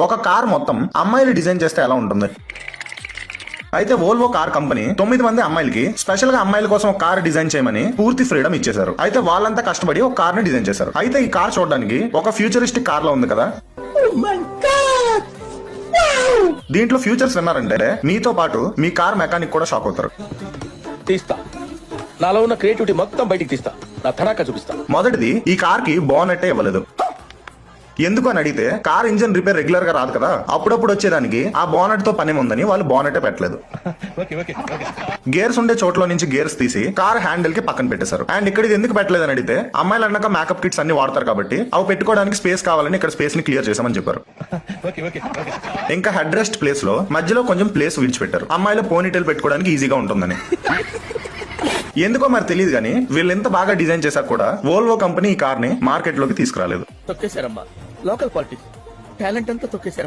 ఒక కార్ మొత్తం అమ్మాయిలు డిజైన్ చేస్తే ఎలా ఉంటుంది? అయితే వోల్వో కార్ కంపెనీ 9 మంది అమ్మాయిలకి స్పెషల్ గా అమ్మాయిల కోసం ఒక కార్ డిజైన్ చేయమని పూర్తి ఫ్రీడమ్ ఇచ్చేశారు. అయితే వాళ్ళంతా కష్టపడి ఒక కార్ ని డిజైన్ చేశారు. అయితే ఈ కార్ చూడడానికి ఒక ఫ్యూచరిస్టిక్ కార్ లో ఉంది కదా. దీంట్లో ఫ్యూచర్స్ విన్నారంటే మీతో పాటు మీ కార్ మెకానిక్ కూడా షాక్ అవుతారు. తీస్తా, నాలో ఉన్న క్రియేటివిటీ మొత్తం బయటికి తీస్తా, నా తడాకా చూపిస్తా. మొదటిది, ఈ కార్ కి బోనెట్ ఇవ్వలేదు. ఎందుకు అని అడిగితే కార్ ఇంజన్ రిపేర్ రెగ్యులర్ గా రాదు కదా, అప్పుడప్పుడు వచ్చేదానికి ఆ బోనెట్ తో పని ఉందని వాళ్ళు బోనెట్ పెట్టలేదు. గేర్స్ ఉండే చోట్ల నుంచి గేర్స్ తీసి కార్ హ్యాండిల్ కి పక్కన పెట్టేశారు. అండ్ ఇక్కడ ఇది ఎందుకు పెట్టలేదని అడిగితే అమ్మాయిలు అన్నాక మేకప్ కిట్స్ అన్ని వాడతారు కాబట్టి అవి పెట్టుకోవడానికి స్పేస్ కావాలని ఇక్కడ స్పేస్ ని క్లియర్ చేశామని చెప్పారు. ఇంకా హెడ్ రెస్ట్ ప్లేస్ లో మధ్యలో కొంచెం ప్లేస్ విడిచిపెట్టారు, అమ్మాయిలు పోనీటైల్ పెట్టుకోవడానికి ఈజీగా ఉంటుందని. ఎందుకో మరి తెలియదు కానీ వీళ్ళు ఎంత బాగా డిజైన్ చేశాక కూడా వోల్వో కంపెనీ ఈ కార్ ని మార్కెట్ లోకి తీసుకురాలేదు. తొక్కేశారమ్మా, లోకల్ పాలిటిక్స్ టాలెంట్ అంతా తొక్కేశారు.